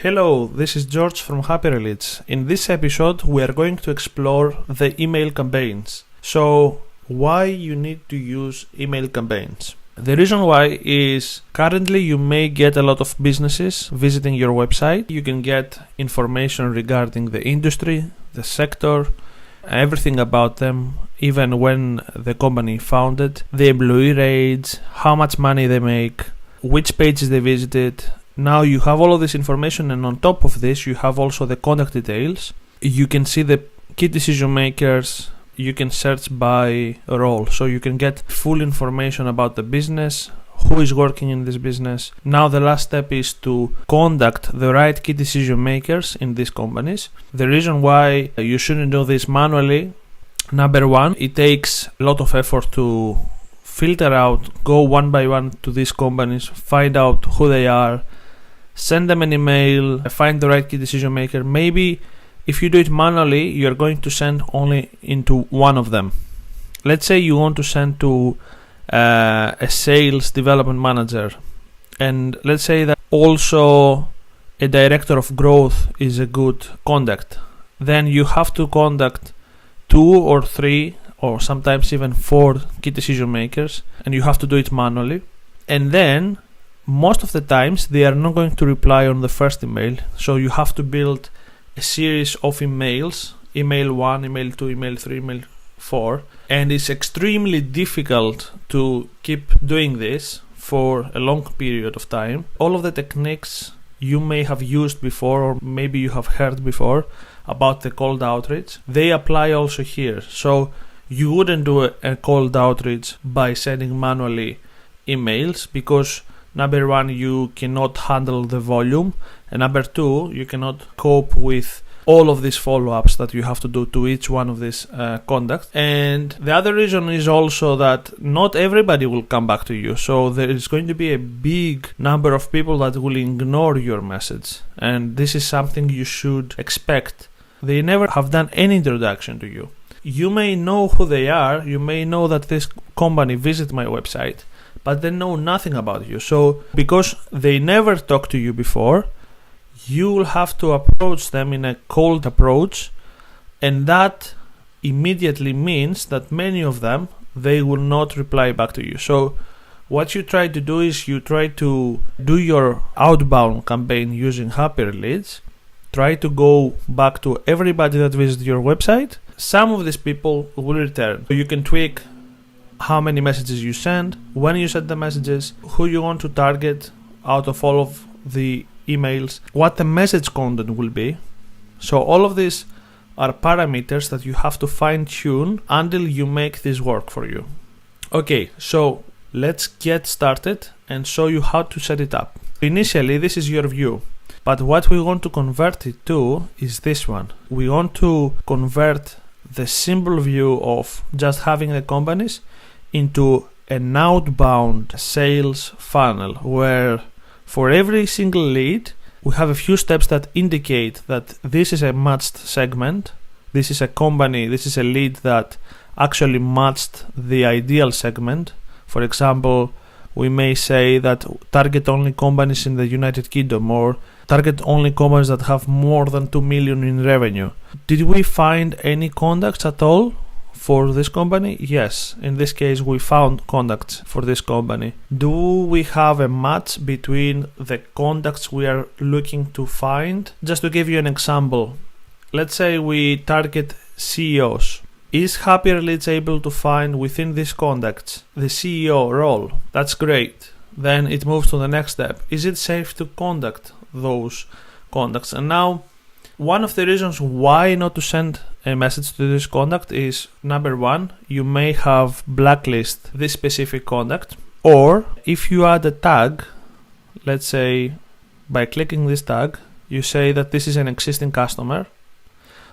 Hello, this is George from Happierleads. In this episode, we are going to explore the email campaigns. So, why you need to use email campaigns? The reason why is currently you may get a lot of businesses visiting your website. You can get information regarding the industry, the sector, everything about them, even when the company founded, the employee rates, how much money they make, which pages they visited. Now you have all of this information, and on top of this you have also the contact details. You can see the key decision makers. You can search by role, so you can get full information about the business, who is working in this business. Now the last step is to contact the right key decision makers in these companies. The reason why you shouldn't do this manually, number one, it takes a lot of effort to filter out, go one by one to these companies, find out who they are, send them an email, find the right key decision maker. Maybe if you do it manually, you're going to send only into one of them. Let's say you want to send to a sales development manager, and let's say that also a director of growth is a good contact. Then you have to contact 2 or 3 or sometimes even 4 key decision makers, and you have to do it manually. And then most of the times they are not going to reply on the first email, so you have to build a series of emails, email 1, email 2, email 3, email 4, and it's extremely difficult to keep doing this for a long period of time. All of the techniques you may have used before, or maybe you have heard before about the cold outreach, they apply also here. So you wouldn't do a cold outreach by sending manually emails, because number one, you cannot handle the volume, and number two, you cannot cope with all of these follow-ups that you have to do to each one of these contacts. And the other reason is also that not everybody will come back to you, so there is going to be a big number of people that will ignore your message, and this is something you should expect. They never have done any introduction to you. You may know who they are, you may know that this company visited my website, but they know nothing about you. So because they never talked to you before, you will have to approach them in a cold approach, and that immediately means that many of them, they will not reply back to you. So what you try to do is you try to do your outbound campaign using Happierleads. Try to go back to everybody that visited your website. Some of these people will return. You can tweak how many messages you send, when you send the messages, who you want to target out of all of the emails, what the message content will be. So all of these are parameters that you have to fine tune until you make this work for you. Okay, so let's get started and show you how to set it up. Initially, this is your view, but what we want to convert it to is this one. We want to convert the simple view of just having the companies into an outbound sales funnel, where for every single lead we have a few steps that indicate that this is a matched segment, this is a company, this is a lead that actually matched the ideal segment. For example, we may say that target only companies in the United Kingdom, or target only companies that have more than 2 million in revenue. Did we find any contacts at all for this company? Yes, in this case we found contacts for this company. Do we have a match between the contacts we are looking to find? Just to give you an example, let's say we target CEOs. Is Happierleads able to find within these contacts the CEO role? That's great. Then it moves to the next step. Is it safe to contact those contacts? And now, one of the reasons why not to send a message to this contact is, number one, you may have blacklist this specific contact, or if you add a tag, let's say by clicking this tag, you say that this is an existing customer,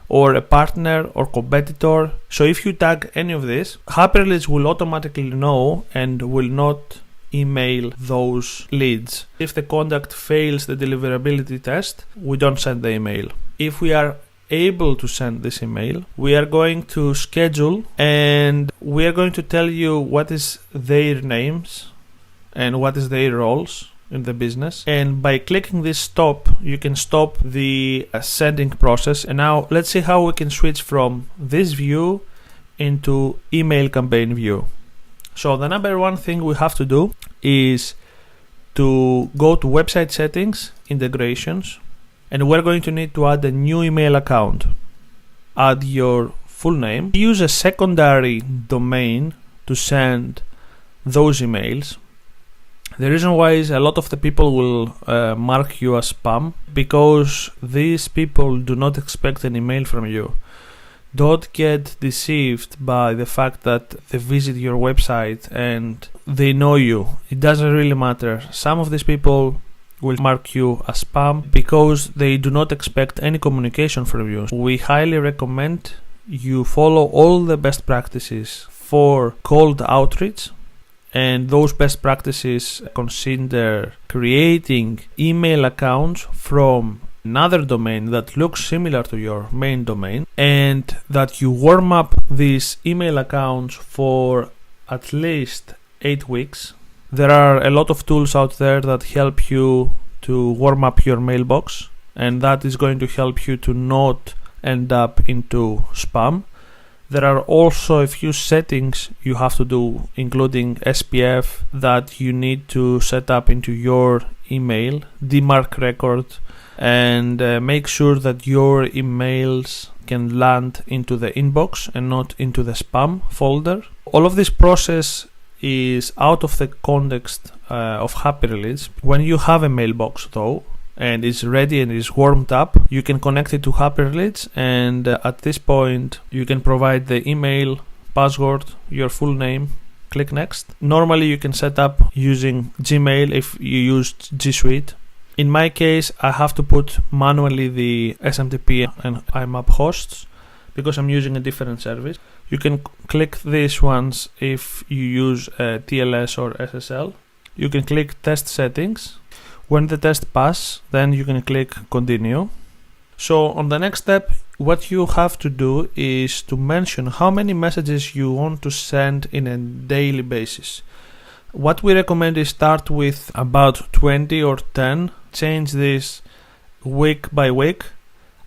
or a partner or competitor. So if you tag any of this, Happierleads will automatically know and will not email those leads. If the contact fails the deliverability test, we don't send the email. If we are able to send this email, we are going to schedule, and we are going to tell you what is their names and what is their roles. in the business. And by clicking this stop, you can stop the sending process. And now let's see how we can switch from this view into email campaign view. So the number one thing we have to do is to go to website settings, integrations, and we're going to need to add a new email account. Add your full name. Use a secondary domain to send those emails. The reason why is a lot of the people will mark you as spam because these people do not expect an email from you. Don't get deceived by the fact that they visit your website and they know you. It doesn't really matter. Some of these people will mark you as spam because they do not expect any communication from you. We highly recommend you follow all the best practices for cold outreach, and those best practices consider creating email accounts from another domain that looks similar to your main domain, and that you warm up these email accounts for at least 8 weeks. There are a lot of tools out there that help you to warm up your mailbox, and that is going to help you to not end up into spam. There are also a few settings you have to do, including SPF, that you need to set up into your email, DMARC record, and make sure that your emails can land into the inbox and not into the spam folder. All of this process is out of the context of Happierleads. When you have a mailbox though, and it's ready and is warmed up, you can connect it to Happierleads, and at this point you can provide the email, password, your full name, click next. Normally you can set up using Gmail if you use G Suite. In my case, I have to put manually the SMTP and IMAP hosts because I'm using a different service. You can click these ones if you use TLS or SSL. You can click test settings. When the test pass, then you can click continue. So on the next step, what you have to do is to mention how many messages you want to send in a daily basis. What we recommend is start with about 20 or 10, change this week by week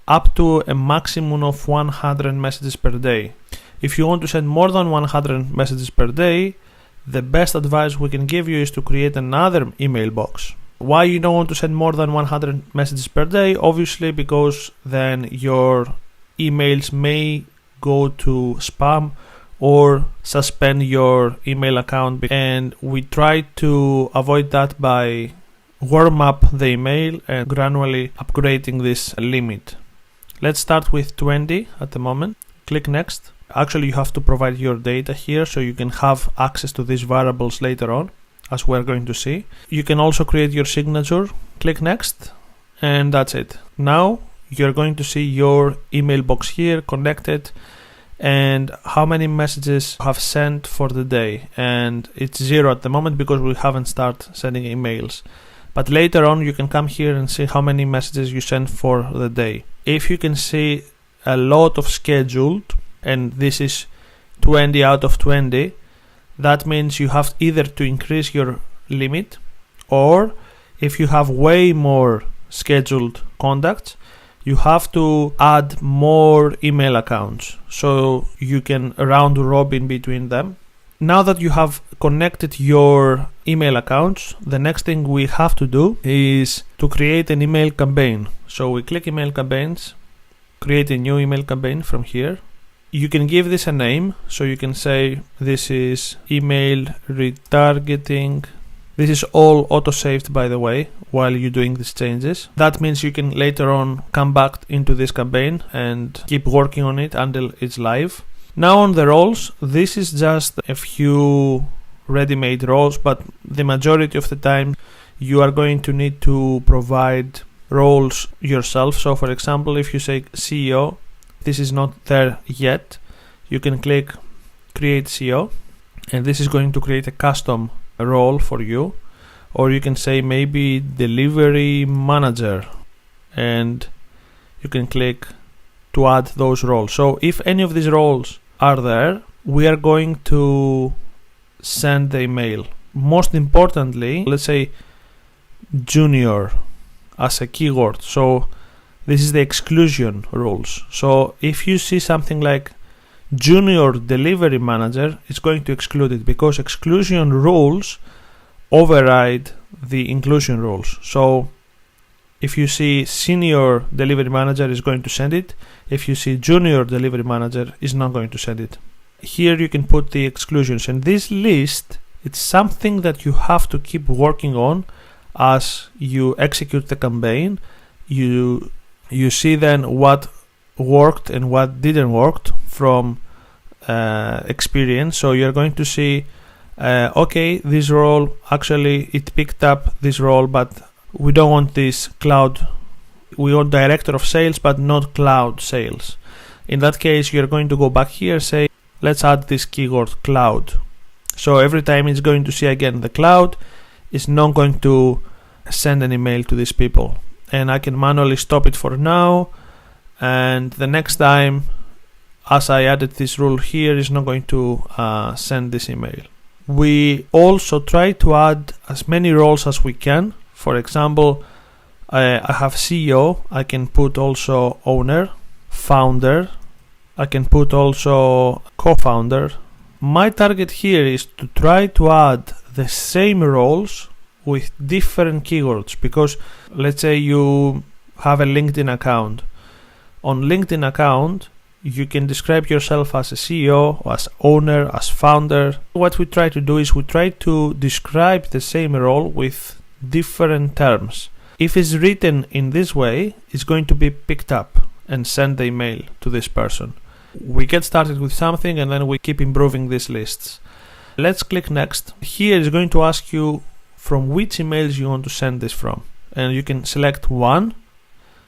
up to a maximum of 100 messages per day. If you want to send more than 100 messages per day, the best advice we can give you is to create another email box. Why you don't want to send more than 100 messages per day? Obviously because then your emails may go to spam or suspend your email account, and we try to avoid that by warm up the email and gradually upgrading this limit. Let's start with 20 at the moment. Click next. Actually you have to provide your data here so you can have access to these variables later on, as we're going to see. You can also create your signature. Click next, and that's it. Now you're going to see your email box here connected and how many messages you have sent for the day, and it's 0 at the moment because we haven't started sending emails. But later on you can come here and see how many messages you sent for the day. If you can see a lot of scheduled, and this is 20 out of 20, that means you have either to increase your limit, or if you have way more scheduled contacts, you have to add more email accounts so you can round robin between them. Now that you have connected your email accounts, the next thing we have to do is to create an email campaign. So we click email campaigns, create a new email campaign from here. You can give this a name, so you can say this is email retargeting. This is all auto-saved, by the way, while you're doing these changes. That means you can later on come back into this campaign and keep working on it until it's live. Now on the roles, this is just a few ready-made roles, but the majority of the time you are going to need to provide roles yourself. So for example, if you say CEO, this is not there yet, you can click create CEO, and this is going to create a custom role for you. Or you can say maybe delivery manager, and you can click to add those roles. So if any of these roles are there, we are going to send the email. Most importantly, let's say junior as a keyword. So this is the exclusion rules. So if you see something like junior delivery manager, it's going to exclude it because exclusion rules override the inclusion rules. So if you see senior delivery manager, is going to send it. If you see junior delivery manager, is not going to send it. Here you can put the exclusions, and this list, it's something that you have to keep working on as you execute the campaign. You see then what worked and what didn't work from experience. So you're going to see, okay, this role, actually it picked up this role, but we don't want this cloud. We want director of sales, but not cloud sales. In that case, you're going to go back here, say, let's add this keyword cloud. So every time it's going to see again the cloud, it's not going to send an email to these people. And I can manually stop it for now. And the next time, as I added this rule here, is not going to send this email. We also try to add as many roles as we can. For example, I have CEO. I can put also owner, founder. I can put also co-founder. My target here is to try to add the same roles with different keywords, because let's say you have a LinkedIn account. On LinkedIn account, you can describe yourself as a CEO, as owner, as founder. What we try to do is we try to describe the same role with different terms. If it's written in this way, it's going to be picked up and send the email to this person. We get started with something and then we keep improving these lists. Let's click next. Here is going to ask you from which emails you want to send this from. And you can select one.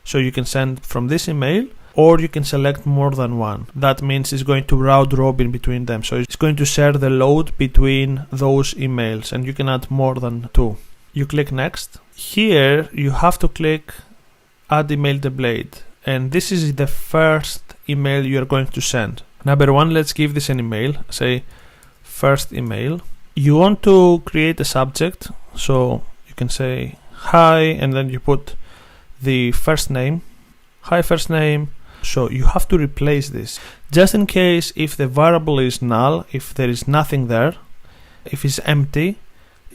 So you can send from this email, or you can select more than one. That means it's going to round robin between them. So it's going to share the load between those emails, and you can add more than two. You click next. Here you have to click add email template, and this is the first email you're going to send. Number one, let's give this an email. Say first email. You want to create a subject, so you can say hi, and then you put the first name. Hi, first name. So you have to replace this just in case if the variable is null, if there is nothing there, if it's empty.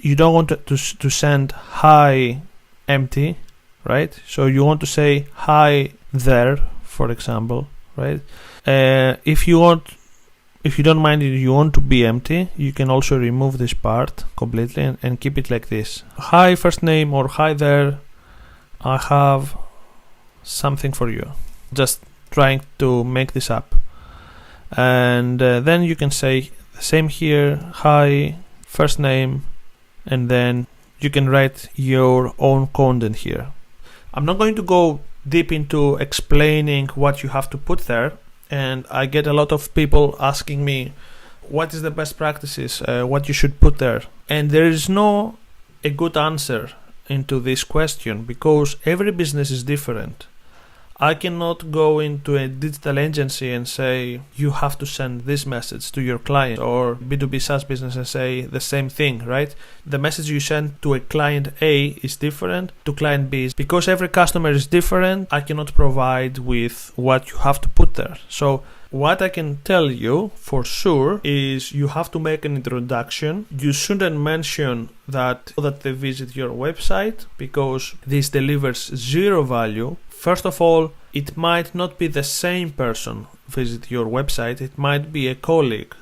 You don't want to send hi empty, right? So you want to say hi there, for example, right? If you don't mind it, you want to be empty, you can also remove this part completely and keep it like this. Hi first name, or hi there, I have something for you. Just trying to make this up. And then you can say the same here, hi first name, and then you can write your own content here. I'm not going to go deep into explaining what you have to put there, and I get a lot of people asking me what is the best practices, what you should put there. And there is no a good answer into this question because every business is different. I cannot go into a digital agency and say you have to send this message to your client, or B2B SaaS business and say the same thing, right? The message you send to a client A is different to client B. Because every customer is different, I cannot provide with what you have to put there. So what I can tell you for sure is you have to make an introduction. You shouldn't mention that they visit your website because this delivers zero value. First of all, it might not be the same person visit your website, it might be a colleague.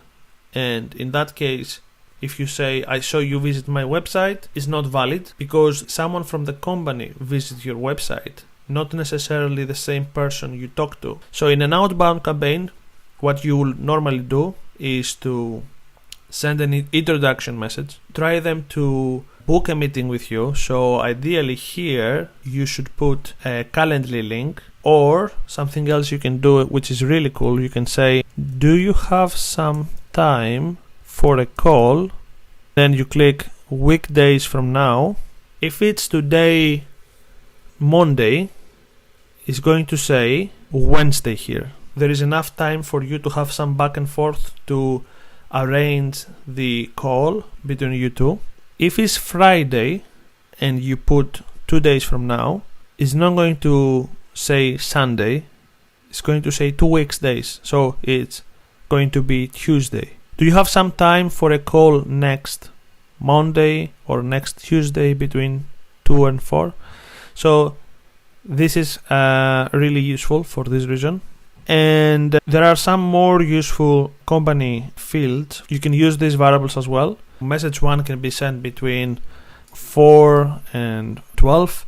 And in that case, if you say, I saw you visit my website, it's not valid because someone from the company visits your website, not necessarily the same person you talk to. So in an outbound campaign, what you will normally do is to send an introduction message, try them to book a meeting with you. So ideally here you should put a Calendly link, or something else you can do which is really cool. You can say, do you have some time for a call? Then you click weekdays from now. If it's today Monday, it's going to say Wednesday here. There is enough time for you to have some back and forth to arrange the call between you two. If it's Friday and you put 2 days from now, it's not going to say Sunday, it's going to say 2 weeks days. So it's going to be Tuesday. Do you have some time for a call next Monday or next Tuesday between 2 and 4? So this is really useful for this reason. And there are some more useful company fields. You can use these variables as well. Message 1 can be sent between 4 and 12.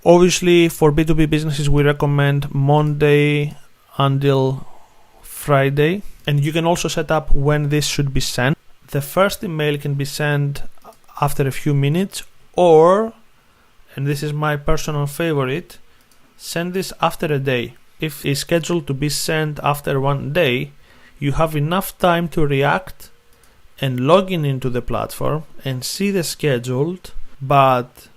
Obviously, for B2B businesses, we recommend Monday until Friday. And you can also set up when this should be sent. The first email can be sent after a few minutes, or, and this is my personal favorite, send this after a day. If it's scheduled to be sent after 1 day, you have enough time to react and log into the platform and see the scheduled, but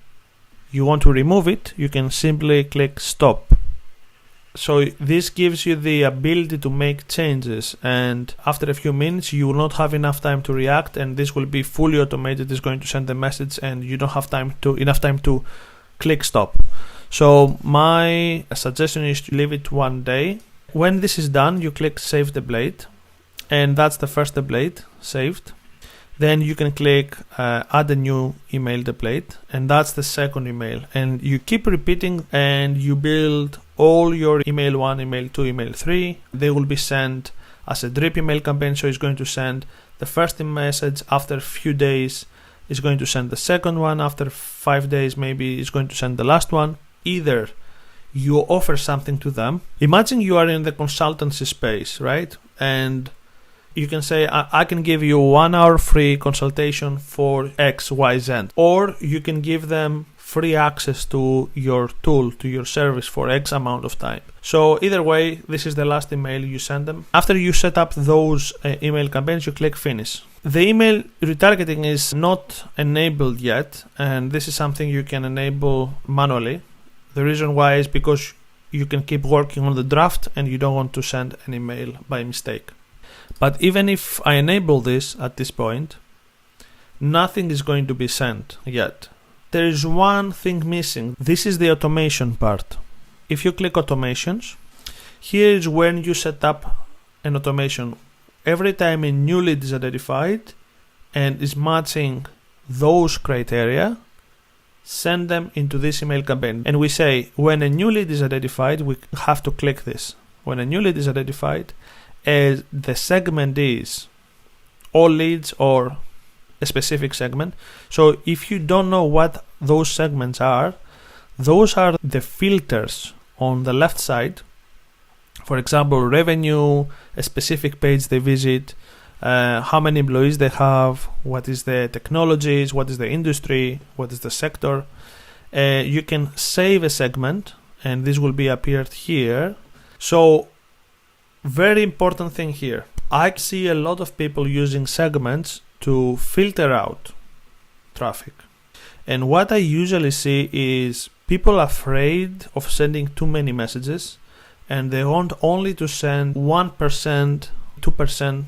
you want to remove it, you can simply click stop. So this gives you the ability to make changes, and after a few minutes you will not have enough time to react, and this will be fully automated. It's going to send the message and you don't have enough time to click stop. So my suggestion is to leave it 1 day. When this is done, you click save template, and that's the first template saved. Then you can click add a new email template, and that's the second email. And you keep repeating and you build all your email 1, email 2, email 3. They will be sent as a drip email campaign, so it's going to send the first message after a few days, it's going to send the second one after 5 days, maybe it's going to send the last one. Either you offer something to them. Imagine you are in the consultancy space, right? And you can say, I can give you 1 hour free consultation for X, Y, Z. Or you can give them free access to your tool, to your service for X amount of time. So either way, this is the last email you send them. After you set up those email campaigns, you click finish. The email retargeting is not enabled yet, and this is something you can enable manually. The reason why is because you can keep working on the draft and you don't want to send an email by mistake. But even if I enable this at this point, nothing is going to be sent yet. There is one thing missing. This is the automation part. If you click automations, here is when you set up an automation. Every time a new lead is identified and is matching those criteria, send them into this email campaign. And we say when a new lead is identified, we have to click this. When a new lead is identified, as the segment is all leads or a specific segment. So if you don't know what those segments are, those are the filters on the left side. For example, revenue, a specific page they visit, how many employees they have, what is the technologies, what is the industry, what is the sector. You can save a segment and this will be appeared here. So very important thing here. I see a lot of people using segments to filter out traffic. And what I usually see is people afraid of sending too many messages, and they want only to send 1%, 2%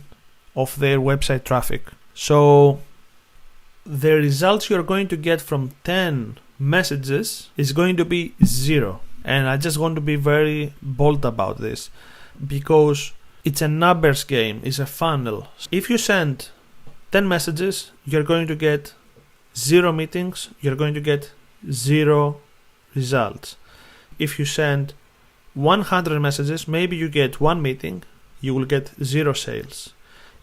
of their website traffic. So the results you're going to get from 10 messages is going to be 0. And I just want to be very bold about this, because it's a numbers game, it's a funnel. If you send 10 messages, you're going to get 0 meetings, you're going to get 0 results. If you send 100 messages, maybe you get 1 meeting, you will get 0 sales.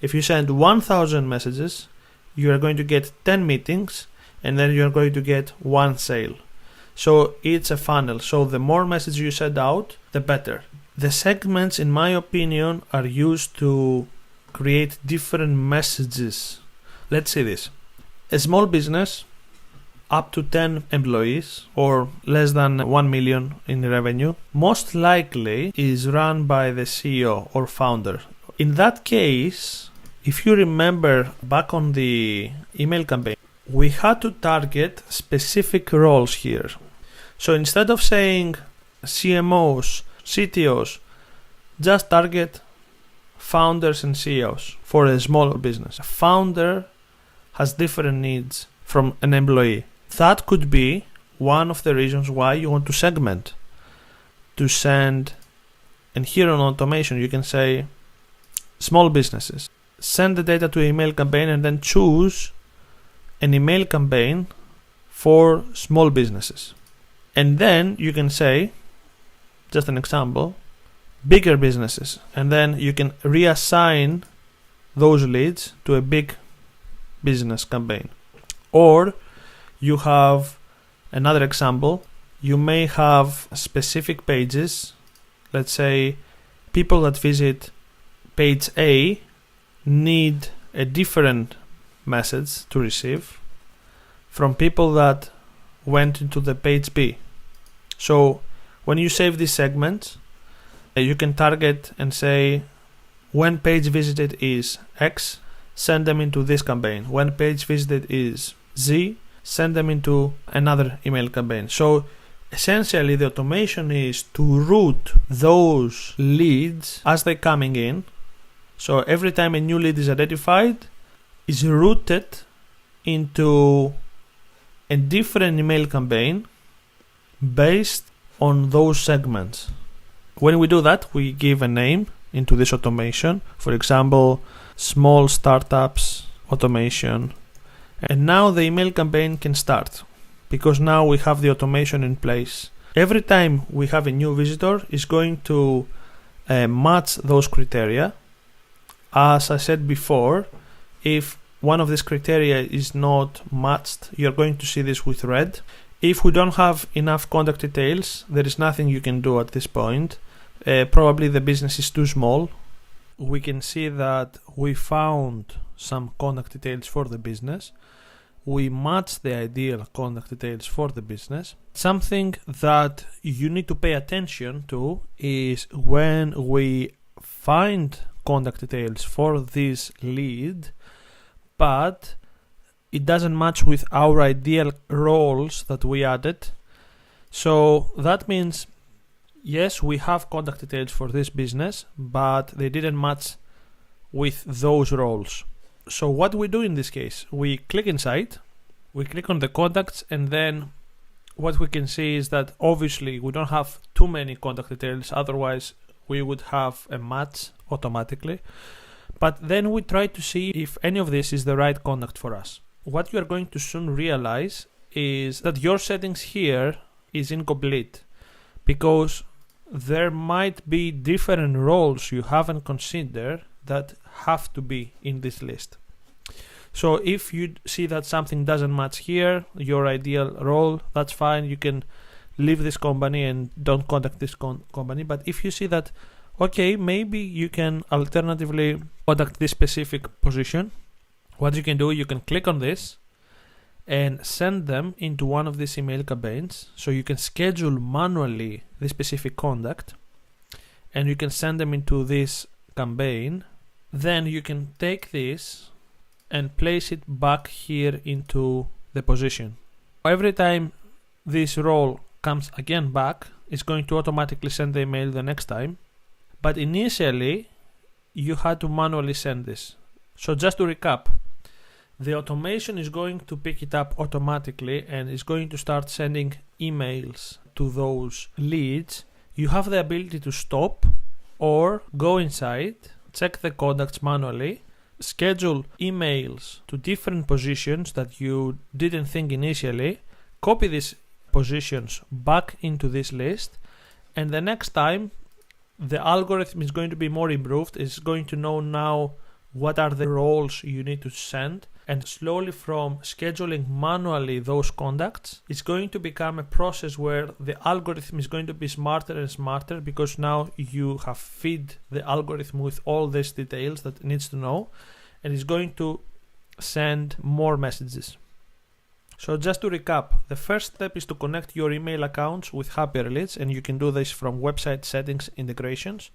If you send 1000 messages, you are going to get 10 meetings, and then you're going to get 1 sale. So it's a funnel. So the more messages you send out, the better. The segments, in my opinion, are used to create different messages. Let's say this. A small business up to 10 employees or less than 1 million in revenue most likely is run by the CEO or founder. In that case, if you remember back on the email campaign, we had to target specific roles here. So instead of saying CMOs, CTOs, just target founders and CEOs for a small business. A founder has different needs from an employee. that could be one of the reasons why you want to segment, to send. And here on automation, you can say small businesses. Send the data to email campaign and then choose an email campaign for small businesses. And then you can say, just an example, bigger businesses. And then you can reassign those leads to a big business campaign. Or you have another example. You may have specific pages. Let's say people that visit page A need a different message to receive from people that went into the page B. So when you save this segment, you can target and say, when page visited is X, send them into this campaign. When page visited is Z, send them into another email campaign. So essentially the automation is to route those leads as they're coming in. So every time a new lead is identified, is routed into a different email campaign based on those segments. When we do that, we give a name into this automation. For example, small startups automation. And now the email campaign can start because now we have the automation in place. Every time we have a new visitor, it's going to match those criteria. As I said before, if one of these criteria is not matched, you're going to see this with red. If we don't have enough contact details, there is nothing you can do at this point. Probably the business is too small. We can see that we found some contact details for the business. We match the ideal contact details for the business. Something that you need to pay attention to is when we find contact details for this lead, but it doesn't match with our ideal roles that we added. So that means, yes, we have contact details for this business, but they didn't match with those roles. So what we do in this case, we click inside, we click on the contacts, and then what we can see is that obviously we don't have too many contact details, otherwise we would have a match automatically. But then we try to see if any of this is the right contact for us. What you are going to soon realize is that your settings here is incomplete because there might be different roles you haven't considered that have to be in this list. So if you see that something doesn't match here, your ideal role, that's fine. You can leave this company and don't contact this company. But if you see that, okay, maybe you can alternatively contact this specific position, what you can do, you can click on this and send them into one of these email campaigns. So you can schedule manually this specific contact and you can send them into this campaign. Then you can take this and place it back here into the position. Every time this role comes again back, it's going to automatically send the email the next time. But initially, you had to manually send this. So just to recap, the automation is going to pick it up automatically and is going to start sending emails to those leads. You have the ability to stop or go inside, check the contacts manually, schedule emails to different positions that you didn't think initially, copy these positions back into this list, and the next time the algorithm is going to be more improved. It's going to know now what are the roles you need to send, and slowly from scheduling manually those contacts, it's going to become a process where the algorithm is going to be smarter and smarter because now you have fed the algorithm with all these details that it needs to know, and it's going to send more messages. So just to recap, the first step is to connect your email accounts with Happierleads, and you can do this from website settings integrations.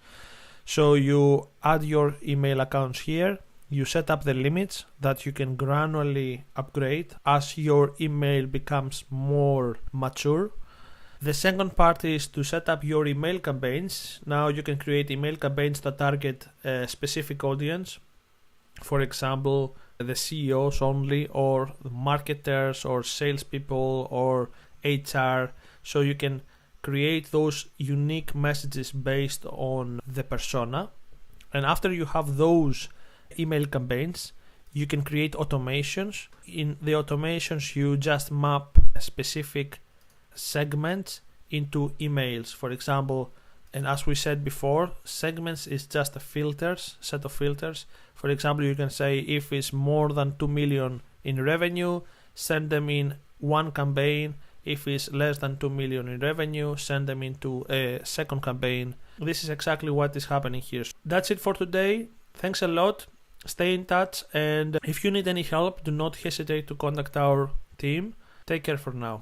So you add your email accounts here, you set up the limits that you can gradually upgrade as your email becomes more mature. The second part is to set up your email campaigns. Now you can create email campaigns that target a specific audience. For example, the CEOs only, or marketers, or salespeople, or HR. So you can create those unique messages based on the persona. And after you have those email campaigns, you can create automations. In the automations, you just map specific segments into emails. For example, and as we said before, segments is just a set of filters. For example, you can say if it's more than 2 million in revenue, send them in one campaign. If it's less than 2 million in revenue, send them into a second campaign. This is exactly what is happening here. That's it for today. Thanks a lot. Stay in touch, and if you need any help, do not hesitate to contact our team. Take care for now.